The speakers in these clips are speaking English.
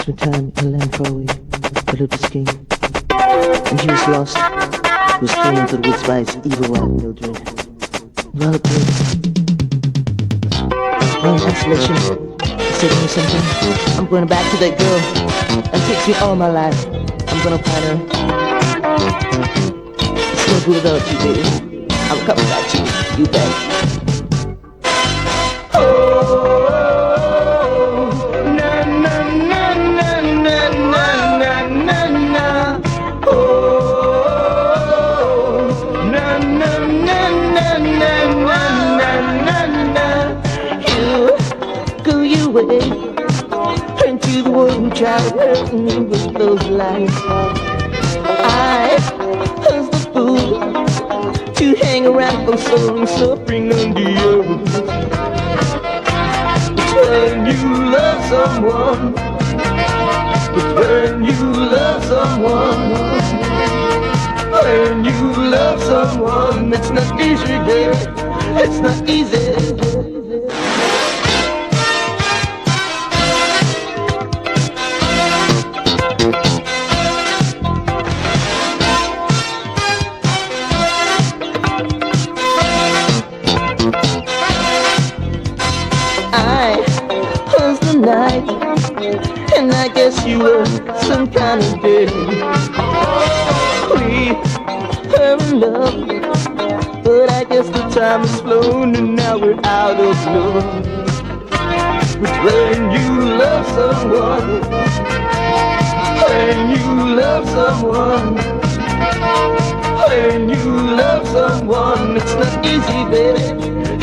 spent time in a land far away, where lived a king. And he was lost. He was thrown into the woods by his evil wife, Mildred. Well, it one consolation. He said to me something. I'm going back to that girl. That takes me all my life. I'm gonna find her. It's no good without you, baby. I'm coming back to you. You bet. Into the world which I hurt me with those lies. I was the fool to hang around for so long, suffering under you. It's when you love someone. It's when you love someone. When you love someone, it's not easy, baby. It's not easy. And I guess you were some kind of day. We were in love, but I guess the time has flown and now we're out of love. But when you love someone, when you love someone, when you love someone, it's not easy, baby,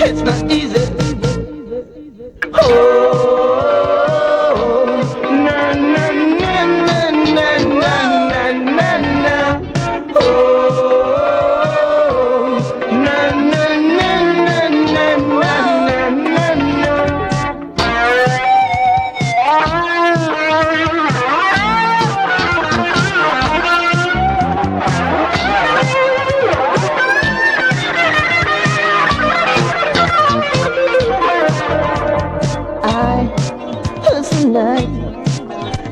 it's not easy. Oh.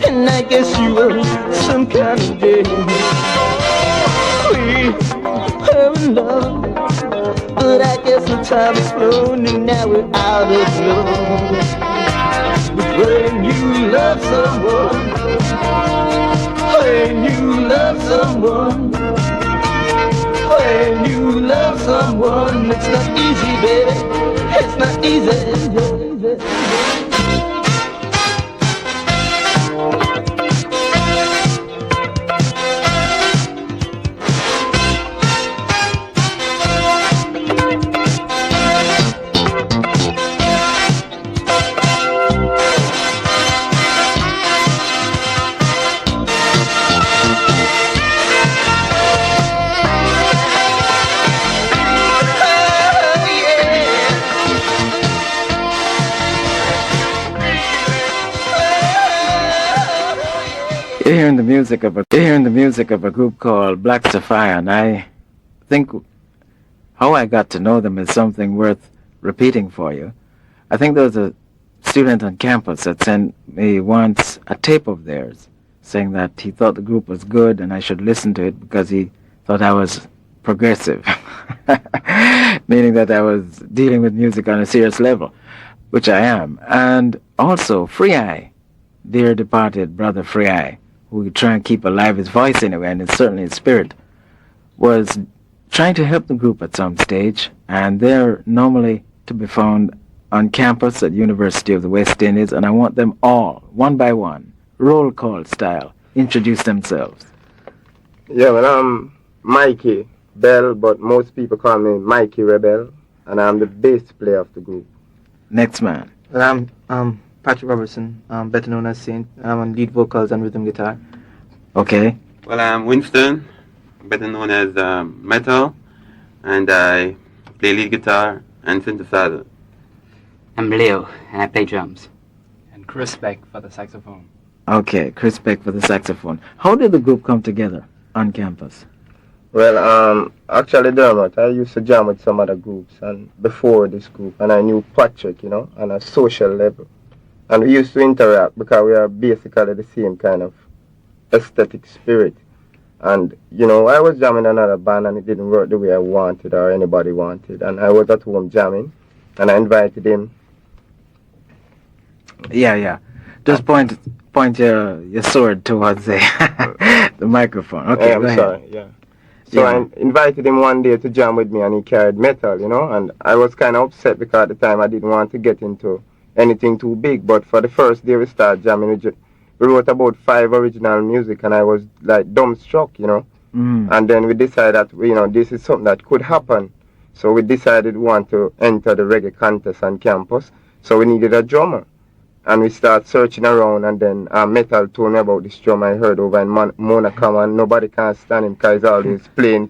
And I guess you were some kind of day. We were in love, but I guess the time has flown and now we're out of love. But when you love someone, when you love someone, when you love someone, it's not easy, baby, it's not easy. You're hearing the music of a group called Black Safire, and I think how I got to know them is something worth repeating for you. I think there was a student on campus that sent me once a tape of theirs, saying that he thought the group was good and I should listen to it because he thought I was progressive, meaning that I was dealing with music on a serious level, which I am. And also Free Eye, dear departed brother Free Eye, who we try and keep alive his voice anyway, and it's certainly his spirit, was trying to help the group at some stage, and they're normally to be found on campus at University of the West Indies, and I want them all, one by one, roll call style, introduce themselves. Yeah, well, I'm Mikey Bell, but most people call me Mikey Rebel, and I'm the bass player of the group. Next man. Well, I'm Patrick Robertson, better known as Saint. I'm on lead vocals and rhythm guitar. Okay. Well, I'm Winston, better known as Metal, and I play lead guitar and synthesizer. I'm Leo, and I play drums. And Chris Beck for the saxophone. Okay, Chris Beck for the saxophone. How did the group come together on campus? Well, actually, Dermot, I used to jam with some other groups and before this group, and I knew Patrick, on a social level. And we used to interact because we are basically the same kind of aesthetic spirit. And, you know, I was jamming another band and it didn't work the way I wanted or anybody wanted. And I was at home jamming and I invited him. Yeah. Just point your sword towards the the microphone. Okay, I'm go ahead. sorry, yeah. So Yeah. I invited him one day to jam with me and he carried metal, you know, and I was kind of upset because at the time I didn't want to get into anything too big. But for the first day we started jamming, we wrote about 5 original music and I was like dumbstruck, you know. And then we decided that, you know, this is something that could happen. So we decided we want to enter the reggae contest on campus. So we needed a drummer. And we started searching around and then Metal told me about this drummer I heard over in Monacom and nobody can stand him because he's always playing.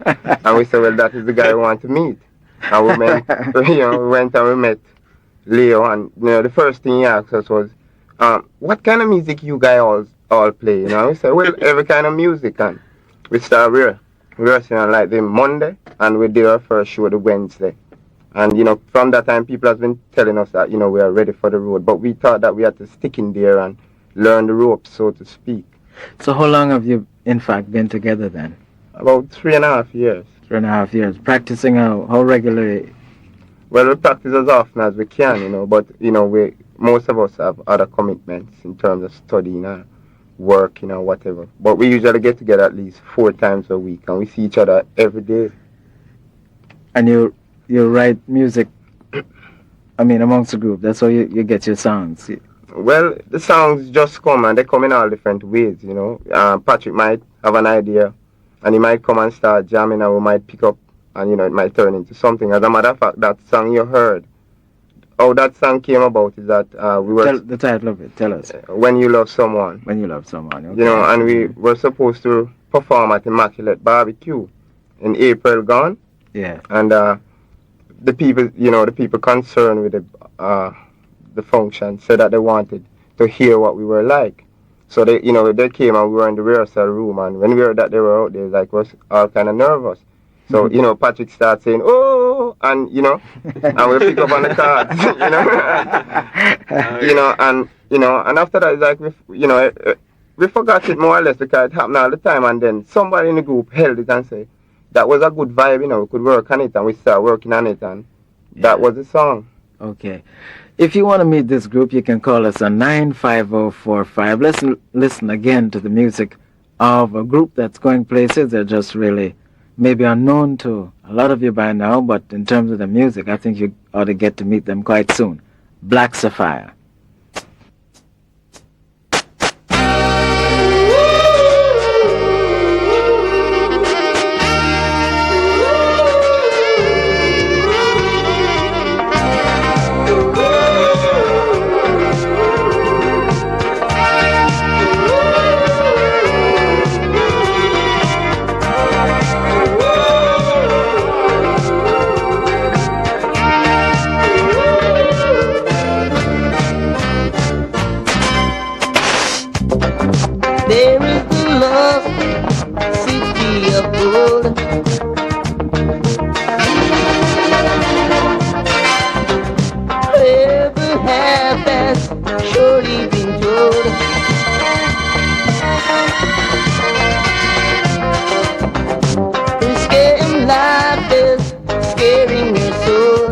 And we said, well, that is the guy we want to meet. And we went, we went and we met Leo and, you know, the first thing he asked us was, what kind of music you guys all play? You know, we said, well, every kind of music. And we started rehearsing on like the Monday and we did our first show the Wednesday. And, you know, from that time, people have been telling us that, you know, we are ready for the road. But we thought that we had to stick in there and learn the ropes, so to speak. So how long have you, in fact, been together then? About 3.5 years. 3.5 years. Practicing how regularly? Well, we practice as often as we can, you know. But, you know, most of us have other commitments in terms of studying or work, you know, whatever. But we usually get together at least 4 times a week. And we see each other every day. And you write music, I mean, amongst the group. That's how you get your songs. Well, the songs just come and they come in all different ways, you know. Patrick might have an idea and he might come and start jamming and we might pick up and, you know, it might turn into something. As a matter of fact, that song you heard, how that song came about is that we were... Tell the title of it, tell us. When You Love Someone. When You Love Someone, okay. You know, and we were supposed to perform at Immaculate Barbecue in April gone. Yeah. And the people concerned with the function said that they wanted to hear what we were like. So they came and we were in the rehearsal room and when we heard that they were out there, like, was all kind of nervous. So, you know, Patrick started saying, oh, and, you know, and we pick up on the cards, and after that, it's like, we forgot it more or less because it happened all the time and then somebody in the group held it and said, that was a good vibe, you know, we could work on it and we started working on it and that was the song. Okay. If you want to meet this group, you can call us on 95045. Let's listen again to the music of a group that's going places. They're just really maybe unknown to a lot of you by now, but in terms of the music, I think you ought to get to meet them quite soon. Black Safire. There is the lost city of gold. Whoever had that's surely been told. The scaring life is scaring your soul.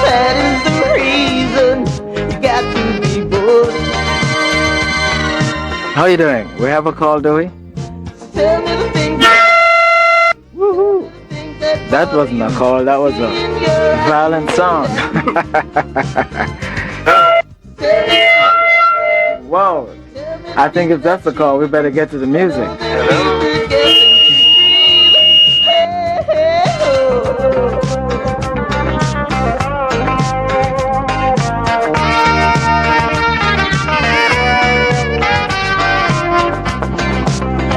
That is the reason you got to be bold. How you doing? We have a call, do we? Tell me the things Woohoo! That wasn't a call, that was a violent sound. Wow. I think if that's the call, we better get to the music.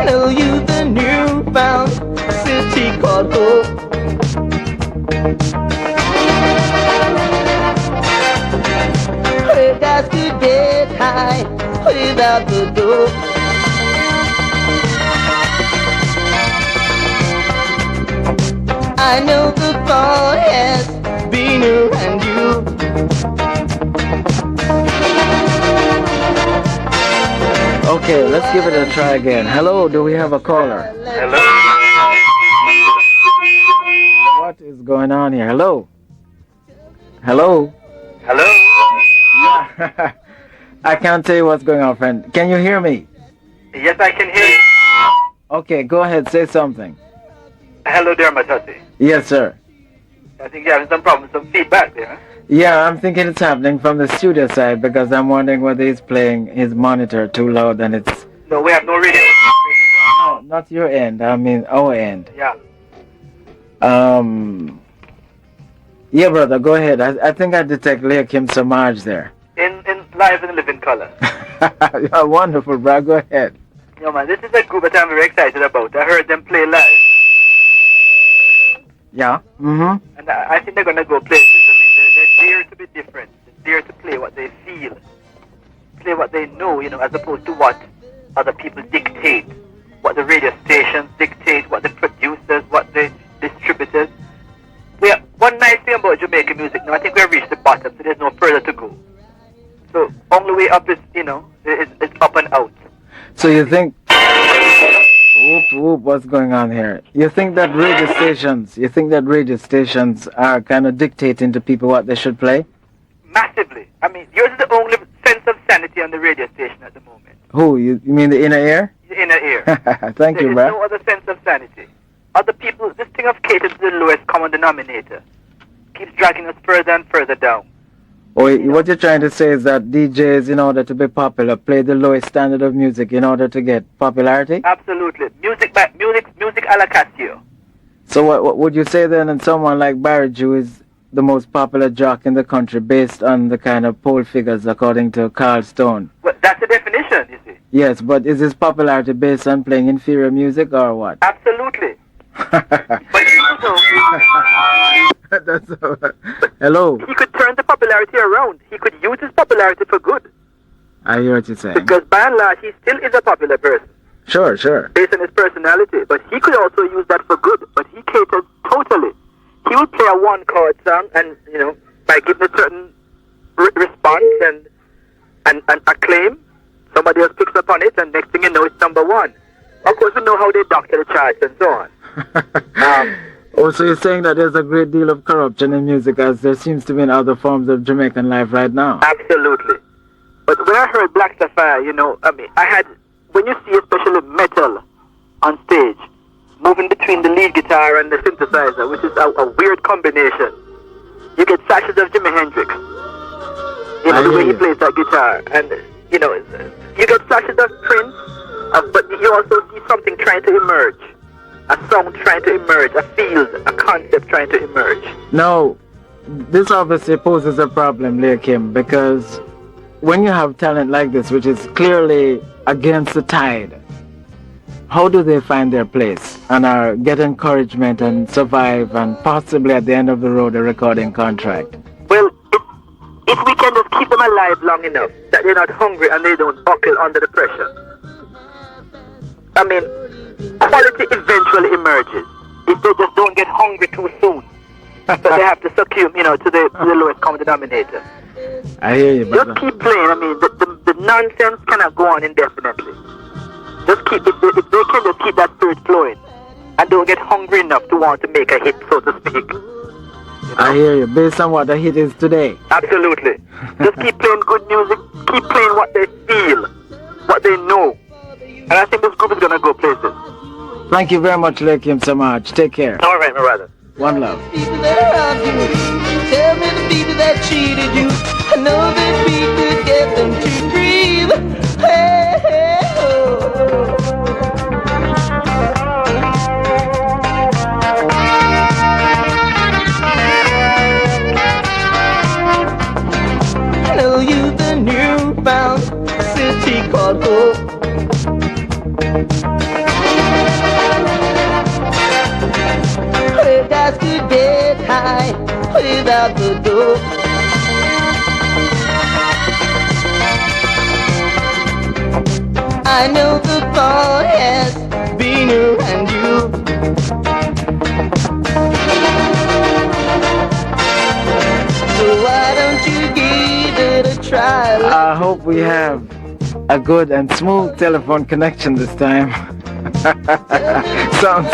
Know you the newfound city called hope. Where guys could get high without the dope. I know the fall has been around you. Okay, let's give it a try again. Hello, do we have a caller? Hello? What is going on here? Hello? Hello? Hello? Yeah. I can't tell you what's going on, friend. Can you hear me? Yes, I can hear you. Okay, go ahead, say something. Hello, Dermot Hussey. Yes, sir. I think you're having some problems, some feedback there. Yeah, I'm thinking it's happening from the studio side because I'm wondering whether he's playing his monitor too loud and it's... No, we have no radio. No, not your end, I mean our end. Yeah. Yeah, brother, go ahead. I think I detect Leakim Samaj there. In live in living color. You're wonderful, bro. Go ahead. Yo, man, this is a group that I'm very excited about. I heard them play live. Yeah. Mm-hmm. And I think they're going to go places. I mean, they're dare to be different. They're dare to play what they feel. Play what they know, you know, as opposed to what other people dictate. What the radio stations dictate, what the producers, what the distributors. One nice thing about Jamaican music now, I think we've reached the bottom, so there's no further to go. So only way up is, you know, it's up and out. So you think... Whoop, what's going on here? You think that radio stations are kind of dictating to people what they should play? Massively. I mean, yours is the only sense of sanity on the radio station at the moment. Who? You mean the inner ear? The inner ear. Thank you, There is bro. no other sense of sanity. Other people, this thing of catering to the lowest common denominator keeps dragging us further and further down. Or what you're trying to say is that DJs, in order to be popular, play the lowest standard of music in order to get popularity? Absolutely. Music a la Casio. So what would you say then, and someone like Barry Jew is the most popular jock in the country based on the kind of poll figures according to Carl Stone? Well, that's the definition, you see. Yes, but is his popularity based on playing inferior music or what? Absolutely. But you know, That's hello. he could turn the popularity around. He could use his popularity for good. I hear what you're saying. Because by and large, he still is a popular person. Sure. Based on his personality. But he could also use that for good. But he caters totally. He will play a one-chord song and, you know, by giving a certain response and acclaim, somebody else picks up on it and next thing you know, it's number one. Of course, we know how they doctor the charts and so on. So you're saying that there's a great deal of corruption in music as there seems to be in other forms of Jamaican life right now? Absolutely. But when I heard Black Safire, you know, I mean, when you see especially metal on stage, moving between the lead guitar and the synthesizer, which is a weird combination, you get flashes of Jimi Hendrix. You know, the way he plays that guitar. And, you know, you get flashes of Prince, but you also see something trying to emerge. A sound trying to emerge, a field, a concept trying to emerge. Now, this obviously poses a problem, Leah Kim, because when you have talent like this, which is clearly against the tide, how do they find their place and get encouragement and survive and possibly at the end of the road a recording contract? Well, if we can just keep them alive long enough that they're not hungry and they don't buckle under the pressure. I mean, quality eventually emerges if they just don't get hungry too soon. So they have to succumb, you know, to the lowest common denominator. I hear you, brother. Just keep playing. I mean, the nonsense cannot go on indefinitely. Just keep, if they can just keep that spirit flowing and don't get hungry enough to want to make a hit, so to speak. You know? I hear you. Based on what the hit is today. Absolutely. Just keep playing good music. Keep playing what they feel, what they know. And I think this group is going to go places. Thank you very much, Lekim Samaj. Take care. All right, my brother. One love. People that robbed you, tell me the people that cheated you. I know that we could get them to breathe. Hey, hey, oh. I know you, the newfound city called Hope. Where guys could get high without the dope. I know the fall has been around you. try. I hope we have a good and smooth telephone connection this time.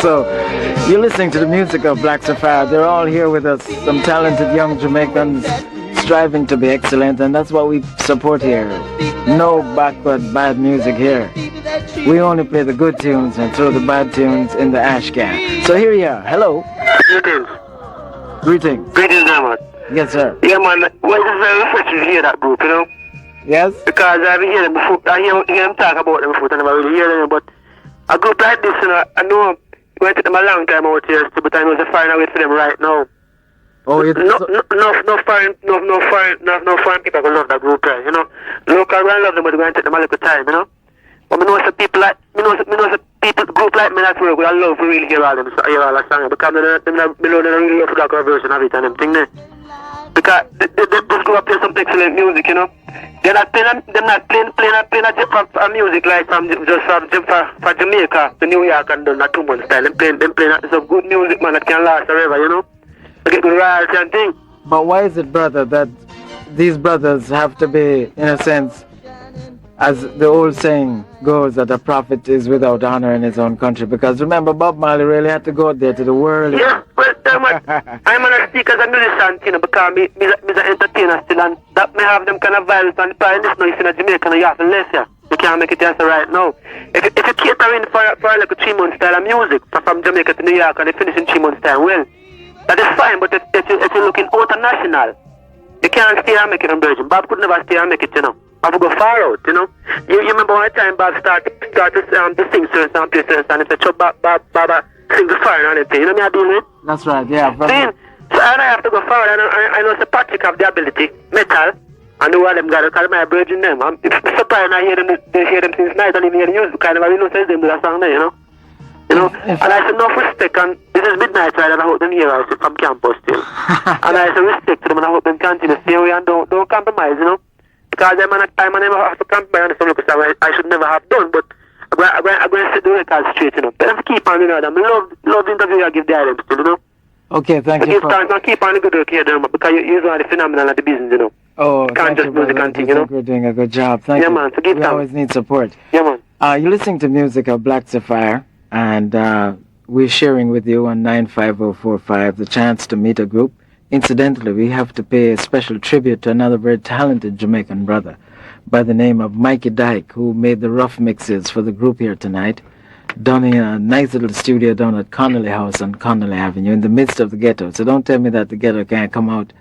So, you're listening to the music of Black Safire. They're all here with us, some talented young Jamaicans striving to be excellent, and that's what we support here. No backward bad music here. We only play the good tunes and throw the bad tunes in the ash can. So here you are. Hello. Greetings. Greetings. Greetings, Dermot. Yes, sir. Yeah, man. Well, it's very refreshing to hear that group, you know? Yes? Because I've been hearing them before. I hear them talk about them before, and I never really hear them. But a group like this, you know, I know it went to them a long time out here, but I know they're finding a way for them right now. Oh, no foreign people will love that group, right? You know, local will love them, but they're going to take them a little time, you know. But I know some people like people group like me that work. I love to really hear all them, hear all the songs because they don't really love the cover version of it and them thing there. Because they just go up play some excellent music, you know. They're not playing a music like from Jamaica to New York and done that 2 months style. Them playing some good music, man, that can last forever, you know. They get good royalty and thing. But why is it, brother, that these brothers have to be, in a sense, as the old saying goes, that a prophet is without honor in his own country? Because remember, Bob Marley really had to go out there to the world. Yeah, well, I'm on a speak as a musician, you know, because I'm an entertainer still, and that may have them kind of violence, and probably this now, you see, in Jamaica, you have to less, yeah. You can't make it answer right now. If you catering for like a 3 month style of music, from Jamaica to New York, and you finish in 3 months time, well, that is fine, but if you're looking international, you can't stay and make it in Belgium. Bob could never stay and make it, you know. Bob would go far out, you know. You remember one time Bob started to sing certain songs, play certain songs, and if you Bob sing the fire and anything, you know me I deal with? That's right, yeah. Brother. So I have to go forward, and I know Sir Patrick have the ability, metal, and know what them got, because my virgin them. I'm surprised I hear them since night, and even hear the music, because I never really know since them do that song there, you know. You know, and I said, enough respect, and this is midnight ride, and I hope them hear us from campus still. And I said, respect to them, and I hope them continue to stay away and don't compromise, you know. Because I'm on a time, I never have to compromise on some local stuff I should never have done, but I'm going to set the record straight, you know. But if keep on, you know, them love the interview I give the items still, you know. Okay, thank you. Keep on the good work here, Dermot, because you're the phenomenal at the business, you know. Oh, you can't just music and thing, you know. You're doing a good job. Thank you. Yeah, man, so keep we on. always need support. Yeah, man. You're listening to music of Black Safire, and we're sharing with you on 95045 the chance to meet a group. Incidentally, we have to pay a special tribute to another very talented Jamaican brother by the name of Mikey Dyke, who made the rough mixes for the group here tonight, done in a nice little studio down at Connolly House on Connolly Avenue in the midst of the ghetto. So don't tell me that the ghetto can't come out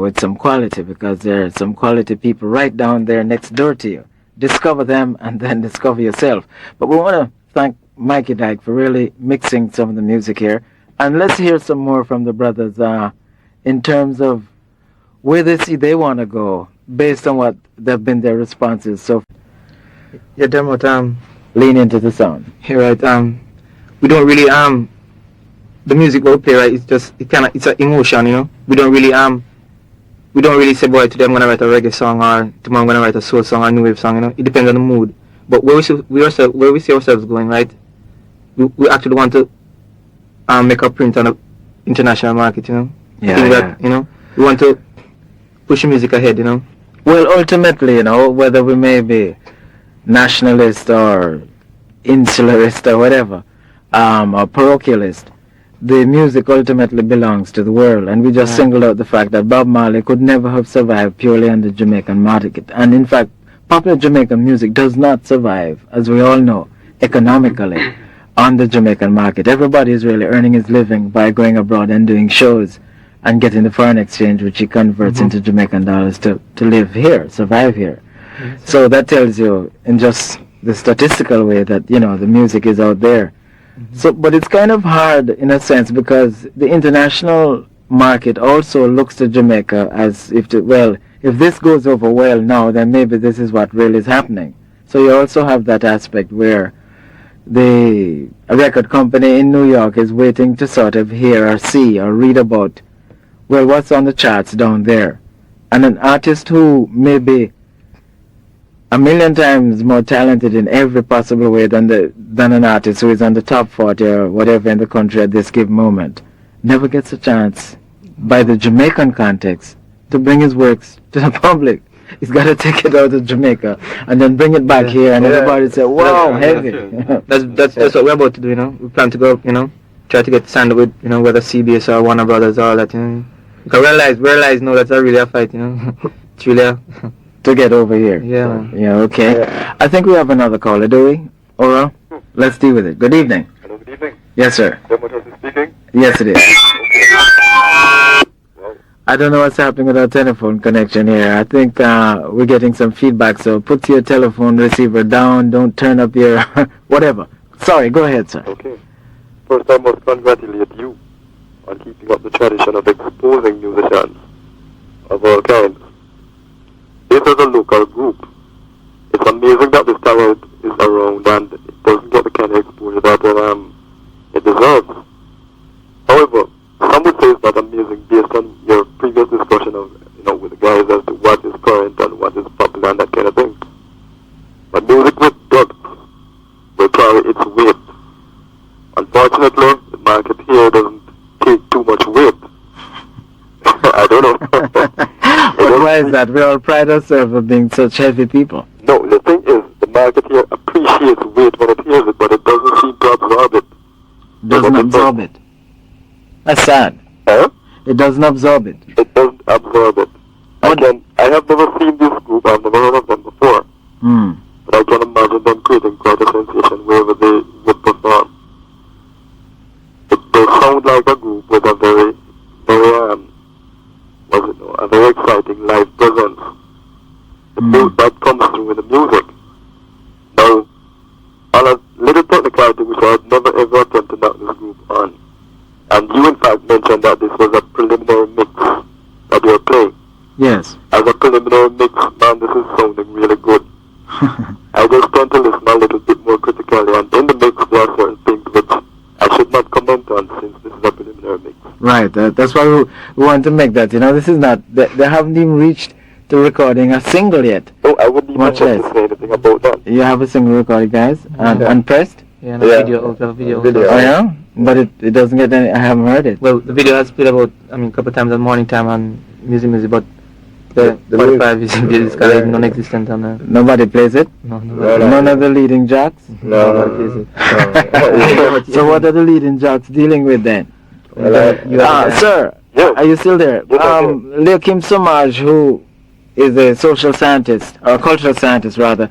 with some quality, because there are some quality people right down there next door to you. Discover them and then discover yourself. But we want to thank Mikey Dyke for really mixing some of the music here. And let's hear some more from the brothers in terms of where they see they want to go based on what they've been their responses. So, Yeah, Dermot, lean into the sound. here, right, we don't really, the music we play, right, it's an emotion, you know. We don't really say, boy, today I'm going to write a reggae song, or tomorrow I'm going to write a soul song or a new wave song, you know. It depends on the mood. But where we see ourselves going, right, we actually want to make a print on the international market, you know. Yeah. You know, we want to push the music ahead, you know. Well, ultimately, you know, whether we may be nationalist or insularist or whatever, or parochialist, the music ultimately belongs to the world. And we just singled out the fact that Bob Marley could never have survived purely on the Jamaican market. And in fact, popular Jamaican music does not survive, as we all know, economically on the Jamaican market. Everybody is really earning his living by going abroad and doing shows and getting the foreign exchange, which he converts into Jamaican dollars to live here, survive here. So that tells you in just the statistical way that, you know, the music is out there. So, but it's kind of hard in a sense, because the international market also looks to Jamaica as if this goes over well now, then maybe this is what really is happening. So you also have that aspect where a record company in New York is waiting to sort of hear or see or read about, well, what's on the charts down there. And an artist who may be a million times more talented in every possible way than an artist who is on the top 40 or whatever in the country at this given moment never gets a chance by the Jamaican context to bring his works to the public. He's got to take it out of Jamaica and then bring it back here, and everybody say, "Wow, heavy." That's what we're about to do. You know, we plan to go. You know, try to get signed with, you know, whether CBS or Warner Brothers or all that. You know, because realize no, that's really a fight. You know, it's really a to get over here. Yeah, man. Yeah. Okay. Yeah. I think we have another caller, do we? Ora, let's deal with it. Good evening. Hello, good evening. Yes, sir. Dermot Hussey speaking. Yes, it is. I don't know what's happening with our telephone connection here. I think we're getting some feedback, so put your telephone receiver down. Don't turn up your whatever. Sorry, go ahead, sir. Okay. First, I must congratulate you on keeping up the tradition of exposing musicians of all kinds. This is a local group. It's amazing that this talent is around and it doesn't get the kind of exposure that it deserves. However, some would say it's not amazing based on your previous discussion of, you know, with the guys as to what is current and what is popular and that kind of thing. But music with depth will carry its weight. Unfortunately, the market here doesn't take too much weight. I don't know. But why is that? We all pride ourselves on being such heavy people. No, the thing is, the market here appreciates weight when it hears it, but it doesn't seem to absorb it. Doesn't absorb it. That's sad. Huh? It doesn't absorb it. It doesn't absorb it. Again, I have never seen this group, I've never heard of them before. Hmm. But I can imagine them creating quite a sensation wherever they would perform. They sound like a group with a very a very exciting live presence. That comes through in the music. Now, on a little technicality which I had never ever attempted to knock this group on, and you in fact mentioned that this was a preliminary mix that you were playing. Yes. As a preliminary mix, man, this is sounding really good. I just tend to listen a little bit more critically, and in the mix there are certain things which I should not comment on since this is a preliminary mix. Right. That's why we want to make that. You know, this is not. They haven't even reached to recording a single yet. Oh, I wouldn't even Much want less. to say anything about that. You have a single recorded, guys, and unpressed. Yeah, no, Yeah. video. Video. Oh yeah, but it doesn't get any. I haven't heard it. Well, the video has played about, I mean, a couple of times on morning time on music, but the The 45 is kind of non-existent on the. Nobody plays it. No, No, None of the leading jocks. No. nobody plays it. So what are the leading jocks dealing with then? Sir, Yes. are you still there? Yes, I'm Leo Kim Somaj, who is a social scientist, or cultural scientist rather,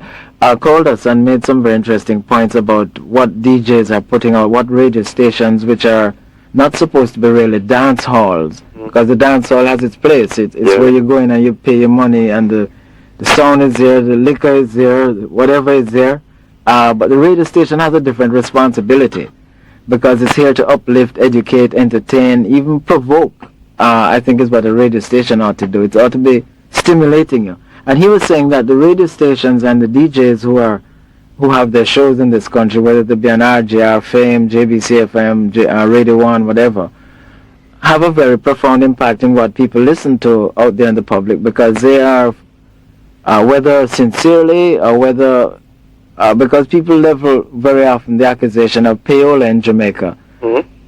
called us and made some very interesting points about what DJs are putting out, what radio stations which are not supposed to be really dance halls, because the dance hall has its place. It's Yeah. where you go in and you pay your money, and the sound is there, the liquor is there, whatever is there. But the radio station has a different responsibility, because it's here to uplift, educate, entertain, even provoke. I think is what a radio station ought to do. It ought to be stimulating you. And he was saying that the radio stations and the DJs who have their shows in this country, whether they be on RJR, Fame, JBC FM, Radio 1, whatever, have a very profound impact in what people listen to out there in the public, because they are, whether sincerely or whether, because people level very often the accusation of payola in Jamaica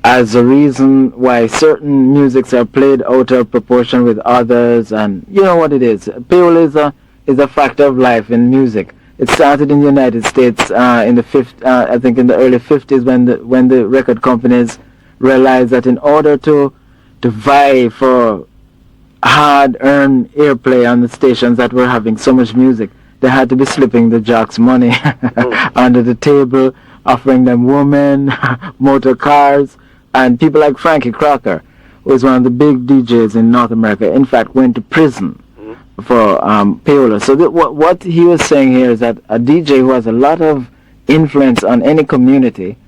as a reason why certain musics are played out of proportion with others, and you know what it is. Payola is a factor of life in music. It started in the United States in the I think in the early 50s, when the record companies realized that in order to vie for hard-earned airplay on the stations that were having so much music, they had to be slipping the jocks money under the table, offering them women, motor cars. And people like Frankie Crocker, who was one of the big DJs in North America, in fact went to prison for payola. So what he was saying here is that a DJ who has a lot of influence on any community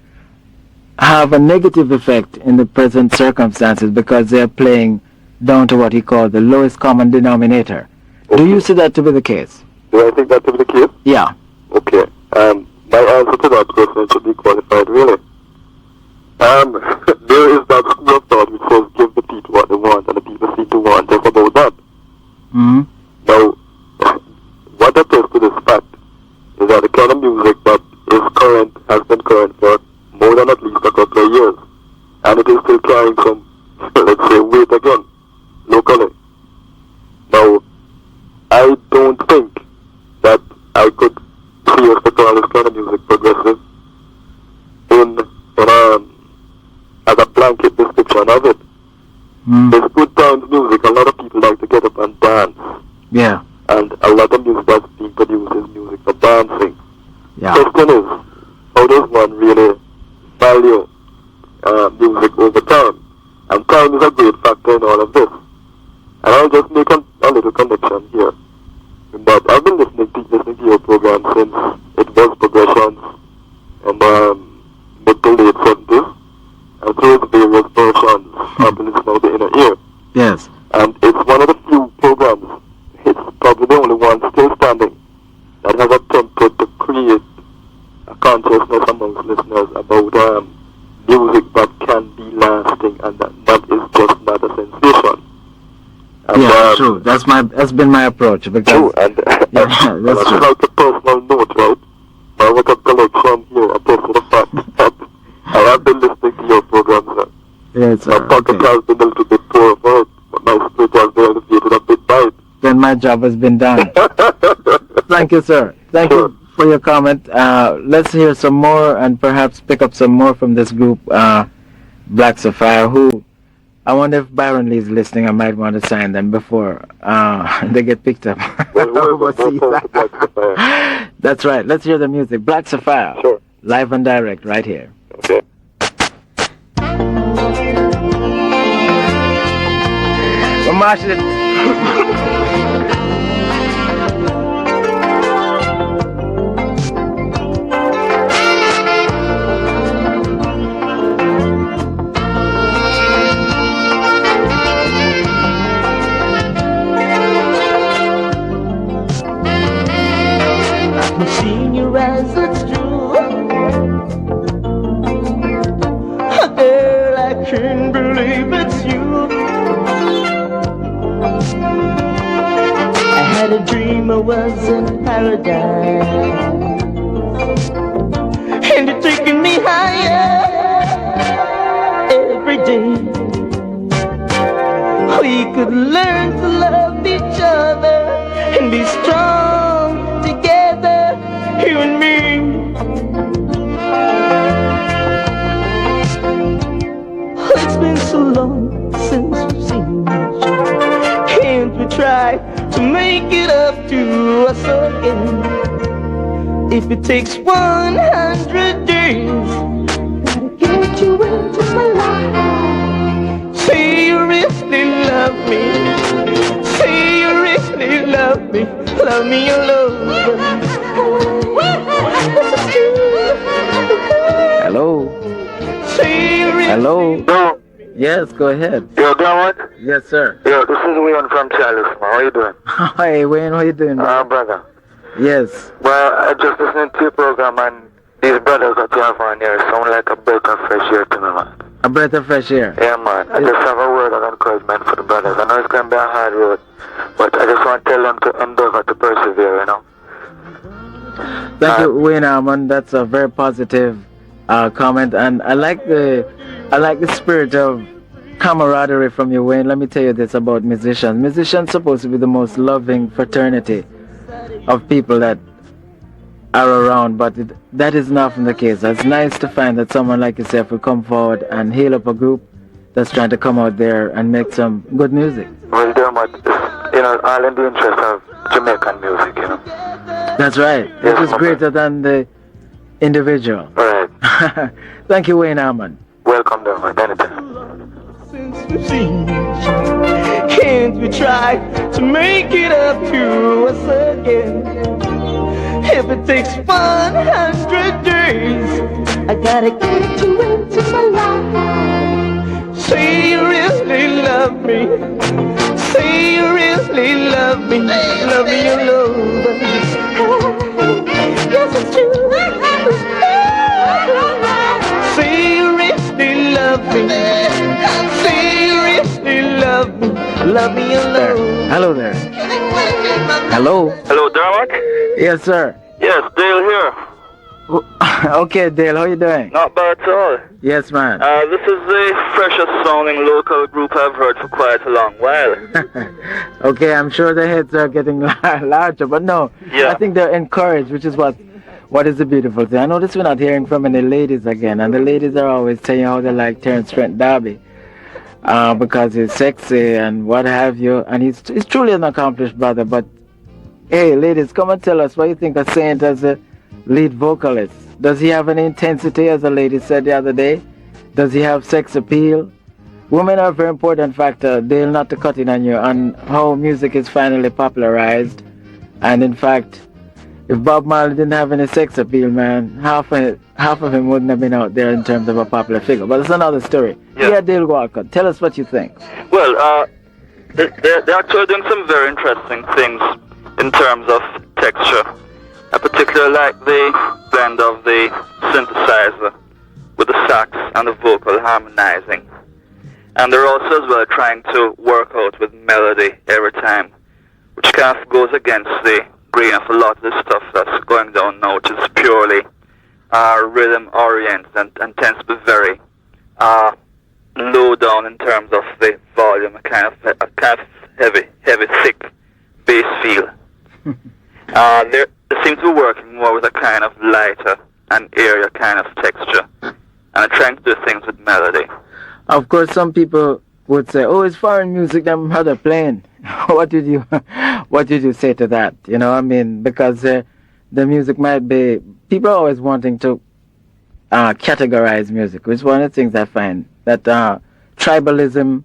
have a negative effect in the present circumstances, because they're playing down to what he called the lowest common denominator. Do you see that to be the case? Do I think that to be the case? Yeah. Okay. My answer to that question should be qualified, really. There is that school of thought which says give the people what they want, and the people seem to want just about that. Mm-hmm. Now, what attests to this fact is that the kind of music that is current has been current for more than at least a couple of years, and it is still carrying some, let's say, weight again, locally. I don't think that I could seriously call this kind of music progressive in as a blanket description of it. It's good times music. A lot of people like to get up and dance. Yeah. And a lot of music that's being produced is music for dancing. Yeah. Question is, how does one really value music over time? And time is a great factor in all of this. And I'll just make a little connection here. But I've been listening to your program since it was Progressions and mid to late 70s. And through its various versions up in the inner ear. Yes. And it's one of the few programs, it's probably the only one still standing, that has attempted to create a consciousness amongst listeners about music that can be lasting and that is just not a sensation. And, yeah, true. That's been my approach. Because true, and that's true. like a personal note, right? My record collection here attests to the fact that I have been listening to your programs. Yes, sir. My pocket has been a little bit poor for it, but my spirit has been elevated a bit by it. Then my job has been done. Thank you, sir. Thank you for your comment. Let's hear some more and perhaps pick up some more from this group, Black Safire, who I wonder if Byron Lee is listening. I might want to sign them before they get picked up. Overseas. That's right. Let's hear the music. Black Safire. Sure. Live and direct right here. Okay. I've seen your eyes, it's true. Girl, I can't believe it's you. I had a dream I was in paradise, and it's taking me higher every day. We could learn to love each other and be strong together, you and me. It's been so long since we've seen each other. Can't we try to make it up to us again? If it takes 100 days, gotta get you into my life. Say you really love me. Say you really love me. Love me alone. Hello. Hello. No. Yes, go ahead. Yo, Dermot? Yes, sir. Yo, this is Wayne from Chalice, man. How you doing? Hey, Wayne, how you doing, man? Brother. Yes. Well, I just listened to your program and these brothers that you have on here sound like a breath of fresh air to me, man. A breath of fresh air. Yeah, man. I just have a word of encouragement for the brothers. I know it's going to be a hard road, but I just want to tell them to endeavor to persevere, you know. Thank you, Wayne Armand. That's a very positive comment, and I like the spirit of camaraderie from you, Wayne. Let me tell you this about musicians. Musicians supposed to be the most loving fraternity of people that are around, but that is not often the case. It's nice to find that someone like yourself will come forward and heal up a group that's trying to come out there and make some good music. Well, Dermot, you know, all in the interest of Jamaican music, you know. That's right. Yes, it is greater than the individual. Right. Thank you, Wayne Armand. Welcome, Dermot. Anytime. Since we've seen each other, can't we try to make it up to us again? If it takes 100 days, I gotta get you into my life. Say you really love me. Say you really love me. Love me alone. Yes, it's true. Say you really love me. Say you really love me. Love me alone. Hello there. Hello. Hello, Dermot? Yes, sir. Yes, Dale here. Okay, Dale, how you doing? Not bad at all. Yes, man. This is the freshest sounding local group I've heard for quite a long while. Okay, I'm sure the heads are getting larger, but no, Yeah. I think they're encouraged, which is what is the beautiful thing. I notice we're not hearing from any ladies again, and the ladies are always saying how they like Terence Trent D'Arby because he's sexy and what have you, and he's truly an accomplished brother. But hey, ladies, come and tell us what you think of Saint as a lead vocalist. Does he have any intensity, as a lady said the other day? Does he have sex appeal? Women are a very important factor. They'll not to cut in on you on how music is finally popularized. And in fact, if Bob Marley didn't have any sex appeal, man, half of him wouldn't have been out there in terms of a popular figure. But it's another story. Yeah, Dale Walker, tell us what you think. Well, they're actually doing some very interesting things in terms of texture. I particularly like the blend of the synthesizer with the sax and the vocal harmonizing. And they're also as well trying to work out with melody every time, which kind of goes against the grain of a lot of the stuff that's going down now, which is purely rhythm oriented and tends to be very low down in terms of the volume, a kind of heavy, thick bass feel. They seem to be working more with a kind of lighter and airier kind of texture, and they're trying to do things with melody. Of course, some people would say, "Oh, it's foreign music them how they're playing." What did you say to that? You know, I mean, because the music might be, people are always wanting to categorize music, which is one of the things I find that tribalism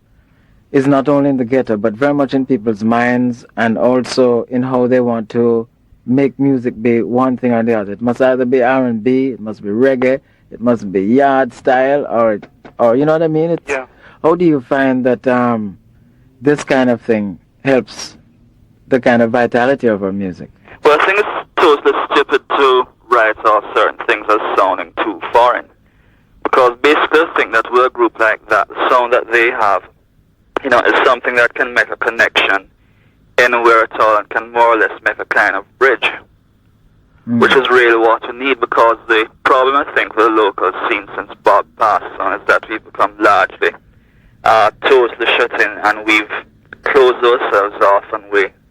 is not only in the ghetto, but very much in people's minds and also in how they want to make music be one thing or the other. It must either be R&B, it must be reggae, it must be yard style, or you know what I mean? Yeah. How do you find that this kind of thing helps the kind of vitality of our music? Well, I think it's totally stupid to write off certain things as sounding too foreign. Because basically I think that with a group like that, the sound that they have, you know, is something that can make a connection anywhere at all and can more or less make a kind of bridge. Which is really what we need, because the problem I think with the local scene since Bob passed on is that we've become largely totally shut in, and we've closed ourselves off, and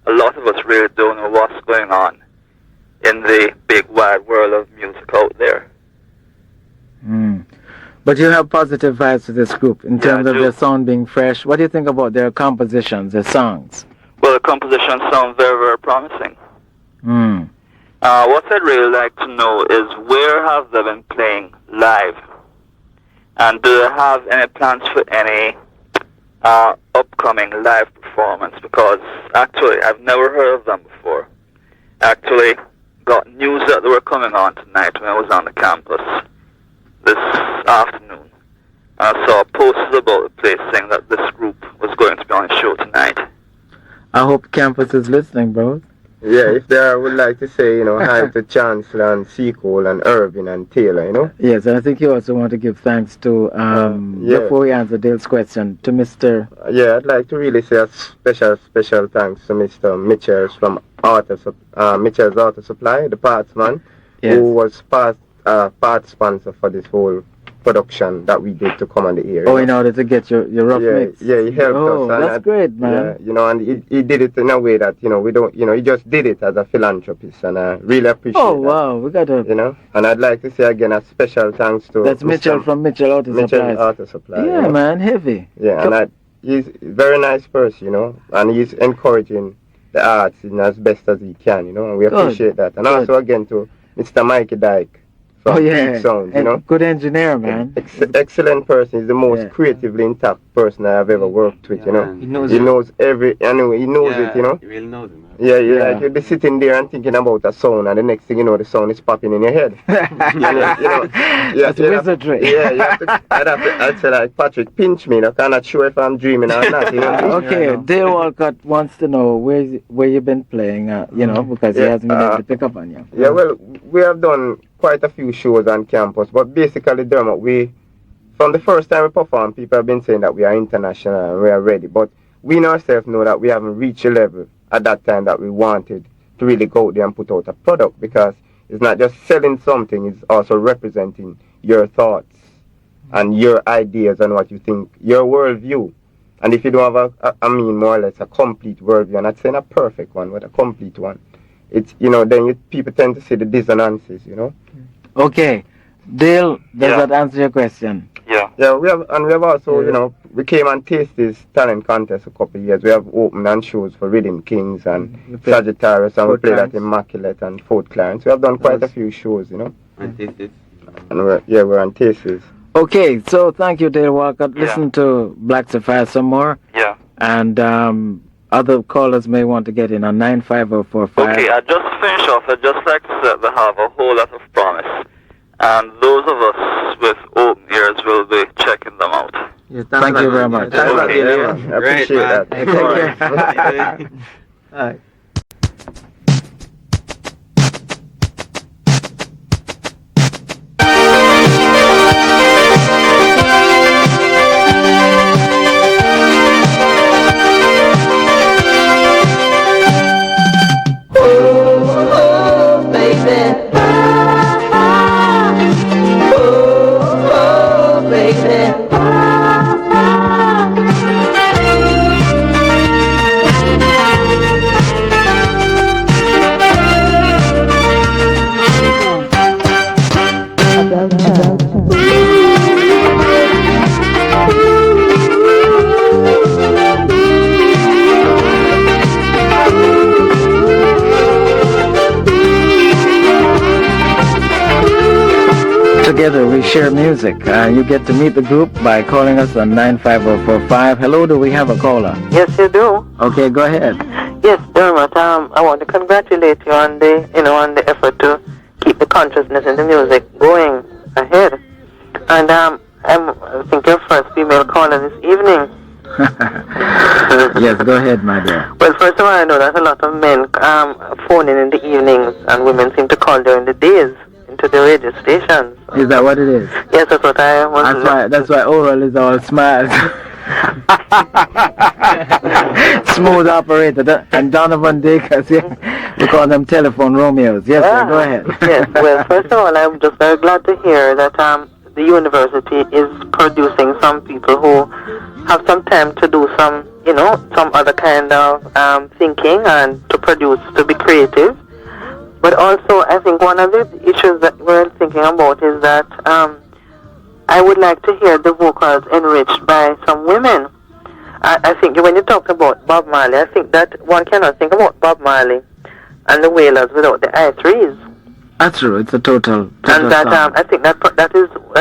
a lot of us really don't know what's going on in the big wide world of music out there. But you have positive vibes to this group in terms of their sound being fresh. What do you think about their compositions, their songs? Well, the compositions sound very, very promising. What I'd really like to know is, where have they been playing live? And do they have any plans for any upcoming live performance? Because actually, I've never heard of them before. Actually, got news that they were coming on tonight when I was on the campus this afternoon. And I saw posters about the place saying that this group was going to be on a show tonight. I hope campus is listening, bro. Yeah, if there, I would like to say, you know, hi to Chancellor and Seacole and Irvin and Taylor, you know. Yes, and I think you also want to give thanks to, before we answer Dale's question, to Mr. Yeah, I'd like to really say a special thanks to Mr. Mitchells from Mitchell's Auto Supply, the parts man, who was part sponsor for this whole production that we did to come on the air. Oh, in order to get your rough mix. Yeah, he helped us. Oh, that's great, man. Yeah, you know, and he did it in a way that, you know, we don't, you know, he just did it as a philanthropist, and I really appreciate Oh, that. wow, we got to... You know, and I'd like to say again a special thanks to... That's Mitchell from Mitchell Auto Supply. Mitchell Auto Supply. Yeah, man, heavy. Yeah, and he's a very nice person, you know, and he's encouraging the arts in as best as he can, you know, and we appreciate that. And also again to Mr. Mikey Dyke. Oh yeah, sound, you know, good engineer, man. Excellent person. He's the most creatively intact person I have ever worked with. You know, he knows every. Anyway, he knows it. You know, he really knows it, man. Yeah. Like you'll be sitting there and thinking about a sound, and the next thing you know, the sound is popping in your head. That's wizardry. I'd say like, Patrick, pinch me. I'm not sure if I'm dreaming or not. You know? Okay, Dale Walcott wants to know where you've been playing. You know, because he hasn't been able to pick up on you. Yeah, well, we have done quite a few shows on campus, but basically, Dermot, from the first time we performed, people have been saying that we are international and we are ready, but we ourselves know that we haven't reached a level at that time that we wanted to really go out there and put out a product, because It's not just selling something, it's also representing your thoughts and your ideas and what you think, your worldview. And if you don't have more or less a complete worldview, I'm not saying a perfect one, but a complete one, it's, then people tend to see the dissonances, Okay. Dale, does that answer your question? Yeah. Yeah, we have also, we came and taste this talent contest a couple of years. We have opened and shows for Rhythm Kings and Sagittarius, and we played at Immaculate and Fort Clarence. We have done quite a few shows, And tastes. And we're on tastes. Okay, so thank you, Dale Walker. Listen to Black Safire some more. Yeah. And other callers may want to get in on 95045. Okay, I just finish off. I'd just like to say that we have a whole lot of promise. And those of us with open ears will be checking them out. Yeah, thank you very much. Thanks a lot, Dale. I appreciate that. Take care. All right. Together we share music. You get to meet the group by calling us on 95045. Hello, do we have a caller? Yes, you do. Okay, go ahead. Yes, Dermot. I want to congratulate you on the, on the effort to keep the consciousness in the music going ahead. And I think your first female caller this evening. Yes, go ahead, my dear. Well, first of all, I know that a lot of men phone in the evenings, and women seem to call during the days into the radio stations. Is that what it is? Yes, that's what I want. That's why Oral is all smiles. Smooth operator. And Donovan Dacres, we call them telephone Romeos. Yes, sir, go ahead. Yes, well, first of all, I'm just very glad to hear that the university is producing some people who have some time to do some, some other kind of thinking and to produce, to be creative. But also, I think one of the issues that we're thinking about is that I would like to hear the vocals enriched by some women. I think when you talk about Bob Marley, I think that one cannot think about Bob Marley and the Wailers without the I3s. That's true. It's a total and that I think that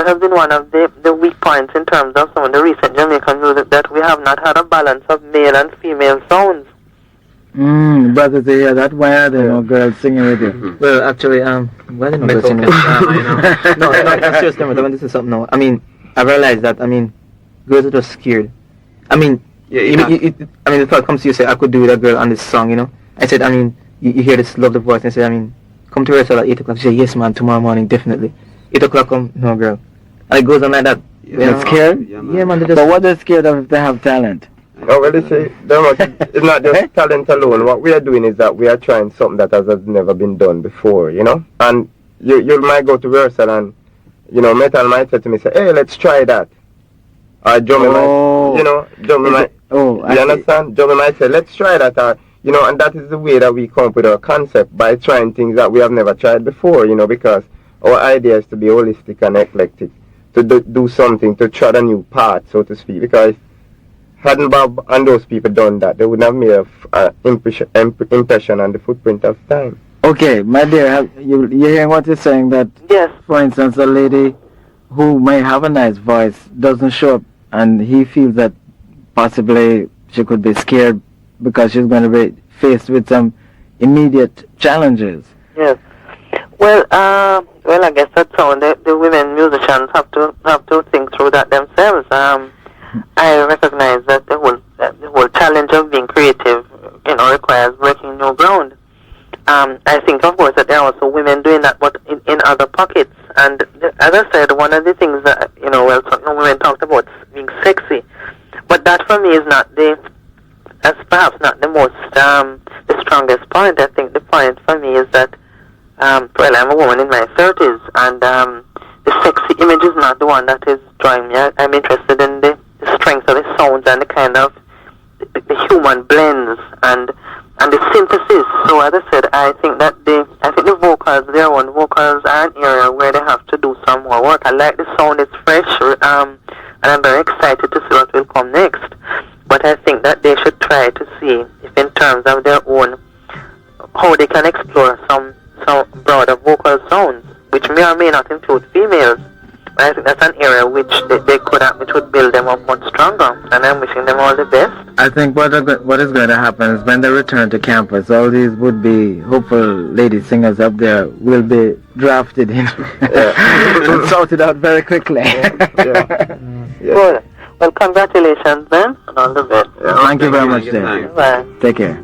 has been one of the weak points in terms of some of the recent Jamaican music, that we have not had a balance of male and female sounds. Brothers, they hear that. Why are there no girls singing with you? Well, actually, why didn't I sing? No, seriously, I want to say something now. I mean, I realized that, girls are just scared. I mean, the thought comes to you, say, I could do with a girl on this song, I said, you hear this lovely voice, and I said, come to rehearsal at 8 o'clock. She said, yes, man, tomorrow morning, definitely. 8 o'clock, come, no, girl. And it goes on like that. They're scared? Yeah, man. But what they're scared of if they have talent? Oh, well, you see, it's not just talent alone. What we are doing is that we are trying something that has never been done before, And you might go to rehearsal and, Metal might say to me, say, hey, let's try that. Or Drummy might, you understand? Drummy might say, let's try that. Or, and that is the way that we come up with our concept, by trying things that we have never tried before, because our idea is to be holistic and eclectic, to do something, to tread a new path, so to speak, because hadn't Bob and those people done that, they wouldn't have made an impression on the footprint of time. Okay, my dear, you hearing what you're saying, that, yes, for instance, a lady who may have a nice voice doesn't show up, and he feels that possibly she could be scared because she's going to be faced with some immediate challenges. Yes. Well, I guess that's all. The women musicians have to think through that themselves. I recognize that the whole challenge of being creative, requires breaking new ground. I think, of course, that there are also women doing that, but in other pockets. And as I said, one of the things that some women talked about being sexy, but that for me is perhaps not the most the strongest point. I think the point for me is that well, I'm a woman in my 30s, and the sexy image is not the one that is drawing me. I'm interested in the strength of the sounds and the kind of the human blends and the synthesis. So as I said, I think the vocals, their own vocals, are an area where they have to do some more work. I like the sound; it's fresh, and I'm very excited to see what will come next. But I think that they should try to see if, in terms of their own, how they can explore some broader vocal sounds, which may or may not include females. But I think that's an area which they could have, which would build them up much stronger. And I'm wishing them all the best. I think what is going to happen is when they return to campus, all these would-be hopeful lady singers up there will be drafted in and sorted out very quickly. Good. Well, congratulations then, and all the best. Thank you very much, Dave. Bye. Take care.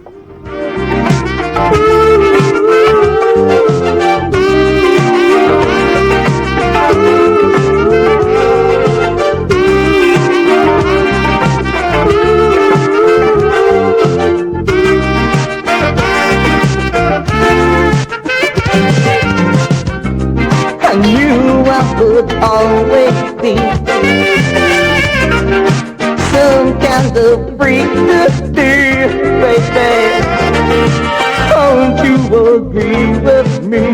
I knew I would always be some kind of freak to steer, baby. Don't you agree with me?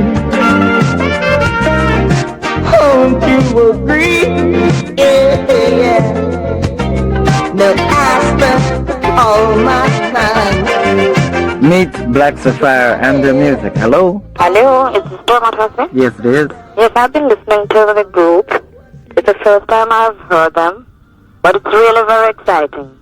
Don't you agree? Yeah. No, I spent all my time. Meet Black Safire and the music. Hello? Hello, is this Dermot Hussey? Yes, it is. Yes, I've been listening to the group. It's the first time I've heard them, but it's really very exciting.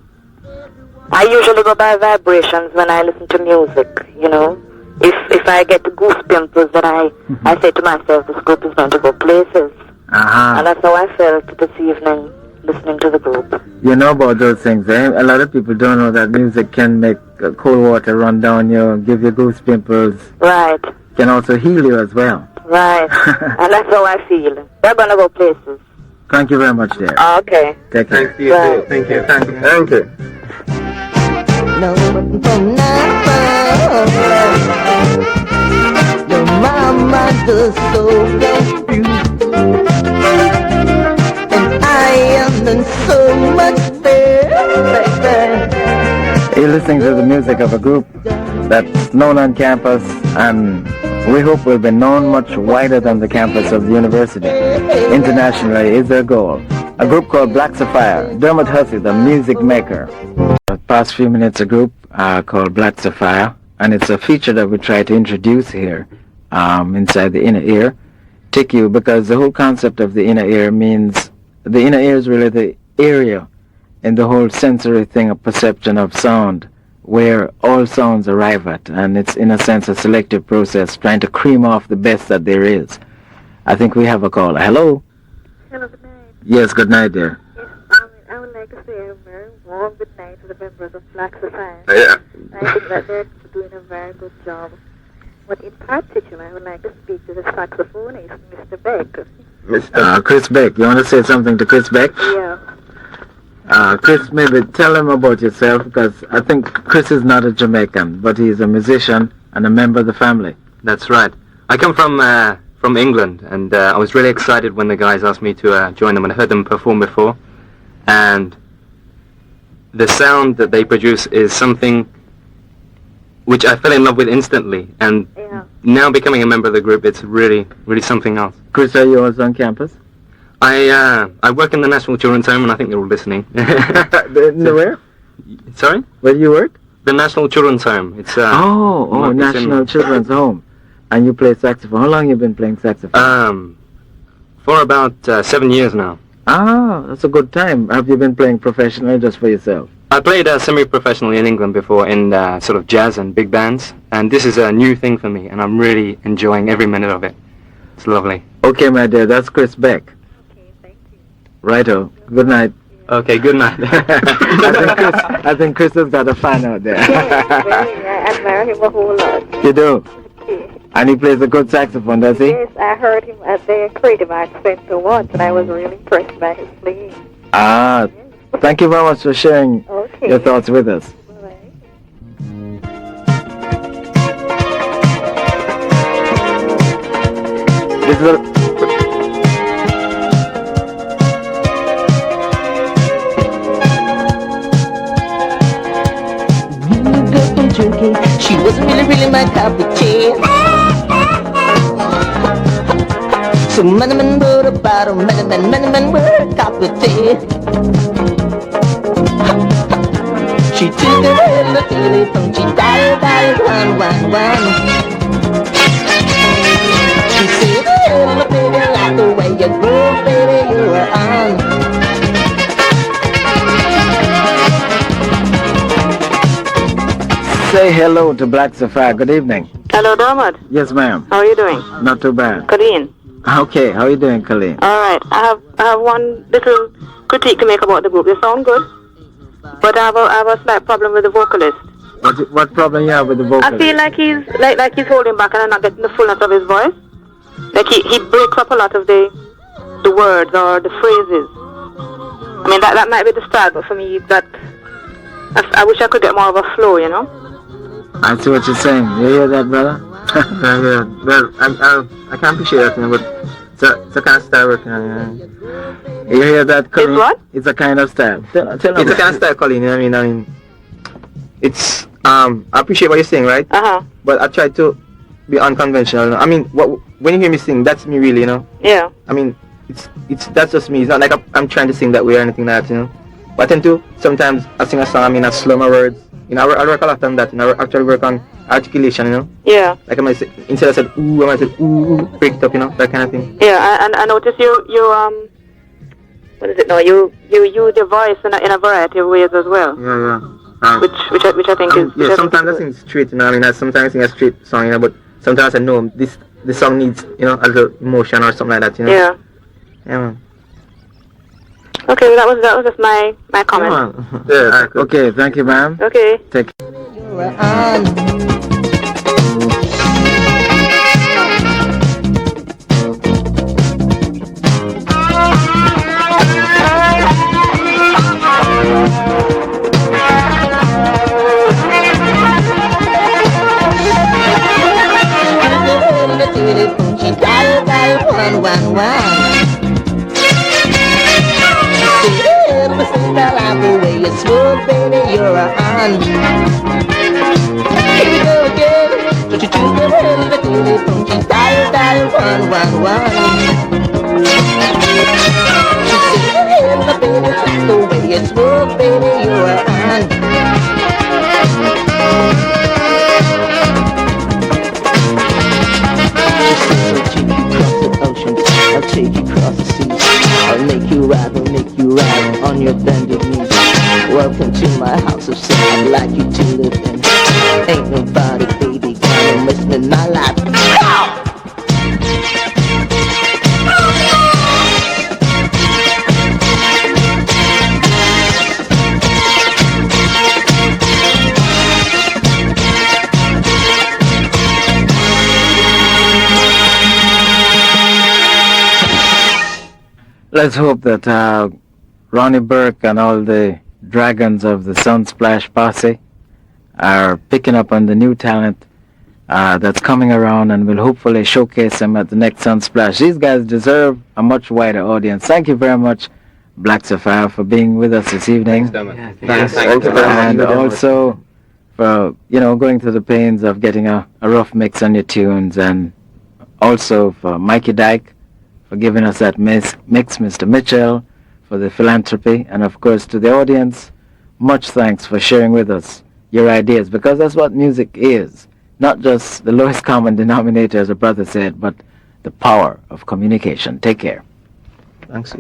I usually go by vibrations when I listen to music, you know. If I get the goose pimples, then I say to myself, this group is going to go places. And that's how I felt this evening, listening to the group. You know about those things, eh? A lot of people don't know that music can make cold water run down you, give you goose pimples. Right. Can also heal you as well. Right. And that's how I feel. We're going to go places. Thank you very much, dear. Okay. Take care. Thank you. Right. Thank you. No, from now your mama does so confused, and I am in so much fear, baby. You're listening to the music of a group that's known on campus, and we hope will be known much wider than the campus of the university. Internationally is their goal. A group called Black Safire. Dermot Hussey, the music maker. The past few minutes, a group called Black Safire, and it's a feature that we try to introduce here inside the inner ear. TICU, because the whole concept of the inner ear means the inner ear is really the area in the whole sensory thing of perception of sound, where all sounds arrive at, and it's in a sense a selective process trying to cream off the best that there is. I think we have a caller. Hello? Hello, good night. Yes, good night, dear. Yes, I would like to say a very warm good night to the members of Black Safire. Yeah. I think that they're doing a very good job. But in particular, I would like to speak to the saxophonist, Mr. Beck. Chris Beck. You want to say something to Chris Beck? Yeah. Chris, maybe tell him about yourself, because I think Chris is not a Jamaican, but he's a musician and a member of the family. That's right. I come from England, and I was really excited when the guys asked me to join them, and I heard them perform before. And the sound that they produce is something which I fell in love with instantly. And now becoming a member of the group, it's really, really something else. Chris, are you also on campus? I work in the National Children's Home, and I think they're all listening. Where? Sorry? Where do you work? The National Children's Home. It's National Children's Home. And you play saxophone. How long have you been playing saxophone? For about 7 years now. Ah, that's a good time. Have you been playing professionally just for yourself? I played semi-professionally in England before in sort of jazz and big bands, and this is a new thing for me, and I'm really enjoying every minute of it. It's lovely. Okay, my dear, that's Chris Beck. Okay, thank you. Righto. Good night. Okay, good night. I think Chris has got a fan out there. Yes, very. I admire him a whole lot. You do? Okay. And he plays a good saxophone, does he? Yes, I heard him at the Creative Arts Center once, and I was really impressed by his playing. Ah, thank you very much for sharing your thoughts with us. This is a, drinking. She wasn't really my cup of tea. So many men wrote about her, many men were a cup of tea. She took a little telephone, she dialed 111. She said, oh, baby, I like the way you groove, baby, you were on. say hello to Black Safire. Good evening. Hello, Dermot. Yes, ma'am. How are you doing? Not too bad. Colleen. Okay, how are you doing, Colleen? All right. I have one little critique to make about the group. They sound good, but I have a slight problem with the vocalist. What problem you have with the vocalist? I feel like he's holding back and not getting the fullness of his voice. Like he breaks up a lot of the words or the phrases. I mean that might be the style, but for me that I wish I could get more of a flow, you know. I see what you're saying. You hear that, brother? Yeah. Well, I can appreciate that, but it's a kind of style working on. You hear that, Colleen? It's what? It's a kind of style. It's a kind of style, Colleen. I mean, it's I appreciate what you're saying, right? But I try to be unconventional. I mean, when you hear me sing, that's me, really, you know. Yeah. I mean, that's just me. It's not like I'm trying to sing that way or anything like that, you know. But I tend to sometimes I sing a song. I mean, I slow my words. You know, I work a lot on that. You know, I actually work on articulation. You know. Yeah. Like I might say, instead I said ooh, I might say ooh, break it up. You know, that kind of thing. Yeah, and I notice you what is it now? You use your voice in a variety of ways as well. Yeah. Which I think is. Yeah. Sometimes I sing straight. You know, I mean, sometimes I sing a straight song. You know, but sometimes I know this song needs, you know, a little emotion or something like that. You know. Yeah. Yeah, man. Okay, well, that was just my comment. Yeah. Okay, thank you, ma'am. Okay. Take Smooth, baby, you're on. Here we go again. Don't you choose the hell of a telephone? She dial 111. She said, hell, baby, that's the way it's smooth, baby, you're on. I'll take you across the seas. I'll make you ride on your bended knees. Welcome to my house of sin. I'd like you to live in. Ain't nobody, baby, gonna miss me in my life. Let's hope that Ronnie Burke and all the dragons of the Sunsplash posse are picking up on the new talent that's coming around, and will hopefully showcase them at the next Sunsplash. These guys deserve a much wider audience. Thank you very much, Black Safire, for being with us this evening. Thanks. And also for, you know, going through the pains of getting a rough mix on your tunes, and also for Mikey Dyke for giving us that mix, Mr. Mitchell, for the philanthropy, and of course to the audience, much thanks for sharing with us your ideas, because that's what music is. Not just the lowest common denominator, as a brother said, but the power of communication. Take care. Thanks.